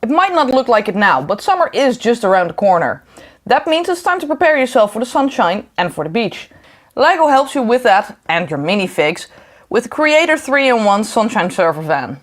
It might not look like it now, but summer is just around the corner. That means it's time to prepare yourself for the sunshine and for the beach. LEGO helps you with that and your minifigs with the Creator 3-in-1 Sunshine Server Van.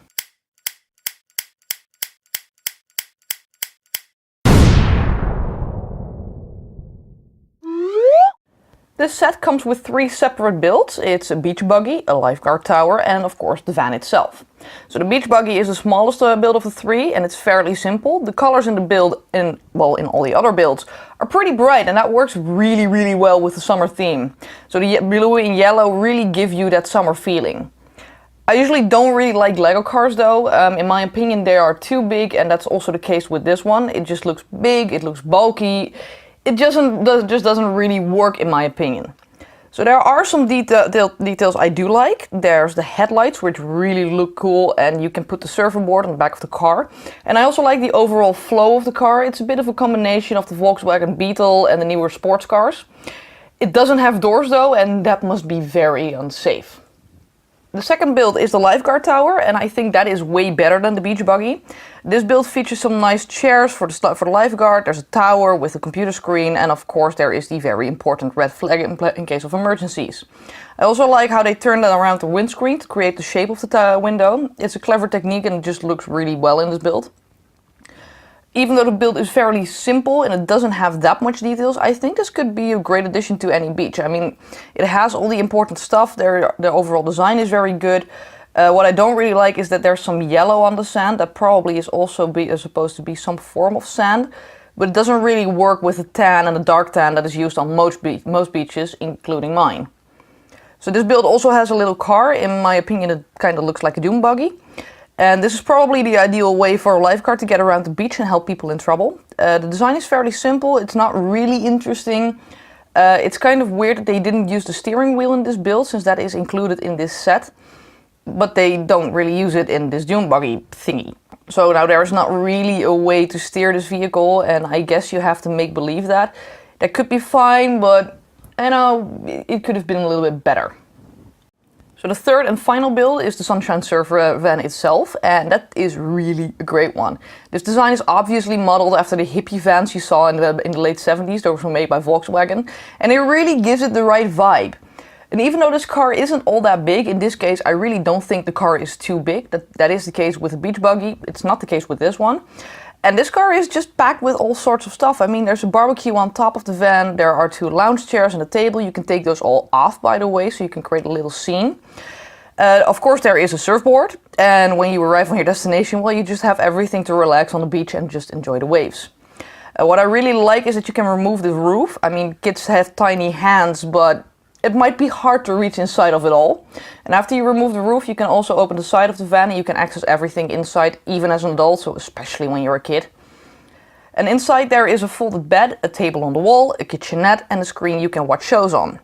This set comes with 3 separate builds. It's a beach buggy, a lifeguard tower, and of course the van itself. So the beach buggy is the smallest build of the 3, and it's fairly simple. The colors in the build, in all the other builds, are pretty bright, and that works really well with the summer theme. So the blue and yellow really give you that summer feeling. I usually don't really like LEGO cars though. In my opinion they are too big, and that's also the case with this one. It just looks big, it looks bulky. It just doesn't really work in my opinion. So there are some details I do like. There's the headlights, which really look cool, and you can put the server board on the back of the car. And I also like the overall flow of the car. It's a bit of a combination of the Volkswagen Beetle and the newer sports cars. It doesn't have doors though, and that must be very unsafe. The second build is the Lifeguard Tower, and I think that is way better than the beach buggy. This build features some nice chairs for the lifeguard, there's a tower with a computer screen, and of course there is the very important red flag in case of emergencies. I also like how they turn that around the windscreen to create the shape of the window. It's a clever technique and it just looks really well in this build. Even though the build is fairly simple and it doesn't have that much details, I think this could be a great addition to any beach. I mean, it has all the important stuff, the overall design is very good. What I don't really like is that there's some yellow on the sand. That probably is also supposed to be some form of sand, but it doesn't really work with the tan and the dark tan that is used on most beaches, including mine. So this build also has a little car. In my opinion, it kind of looks like a dune buggy. And this is probably the ideal way for a lifeguard to get around the beach and help people in trouble. The design is fairly simple, it's not really interesting. It's kind of weird that they didn't use the steering wheel in this build, since that is included in this set. But they don't really use it in this dune buggy thingy. So now there's not really a way to steer this vehicle, and I guess you have to make believe that. That could be fine, but you know, it could have been a little bit better. So the third and final build is the Sunshine Server van itself, and that is really a great one. This design is obviously modeled after the hippie vans you saw in the late 70s. Those were made by Volkswagen, and it really gives it the right vibe. And even though this car isn't all that big, in this case I really don't think the car is too big. That is the case with the beach buggy, it's not the case with this one. And this car is just packed with all sorts of stuff. I mean, there's a barbecue on top of the van, there are 2 lounge chairs and a table. You can take those all off, by the way, so you can create a little scene. Of course there is a surfboard, and when you arrive on your destination, well, you just have everything to relax on the beach and just enjoy the waves. What I really like is that you can remove the roof. I mean, kids have tiny hands, but it might be hard to reach inside of it all. And after you remove the roof, you can also open the side of the van and you can access everything inside, even as an adult, so especially when you're a kid. And inside there is a folded bed, a table on the wall, a kitchenette and a screen you can watch shows on.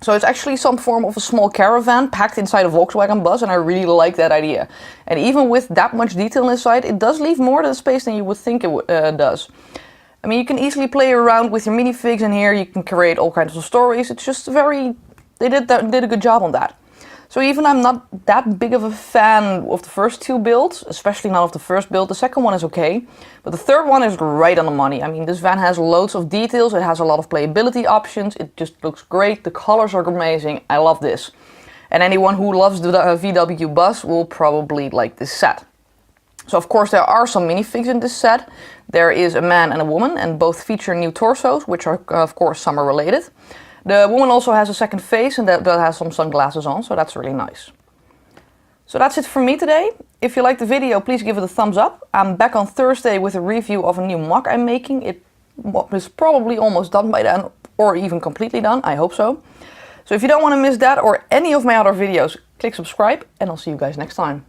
So it's actually some form of a small caravan packed inside a Volkswagen bus, and I really like that idea. And even with that much detail inside, it does leave more space than you would think it does. I mean, you can easily play around with your minifigs in here, you can create all kinds of stories. It's just they did a good job on that. So even I'm not that big of a fan of the first 2 builds, especially not of the first build. The second one is okay, but the third one is right on the money. I mean, this van has loads of details, it has a lot of playability options, it just looks great, the colors are amazing, I love this. And anyone who loves the VW bus will probably like this set. So of course there are some minifigs in this set. There is a man and a woman, and both feature new torsos, which are of course summer related. The woman also has a second face, and that has some sunglasses on, so that's really nice. So that's it from me today. If you liked the video, please give it a thumbs up. I'm back on Thursday with a review of a new mock I'm making. It is probably almost done by then, or even completely done, I hope so. So if you don't want to miss that or any of my other videos, click subscribe, and I'll see you guys next time.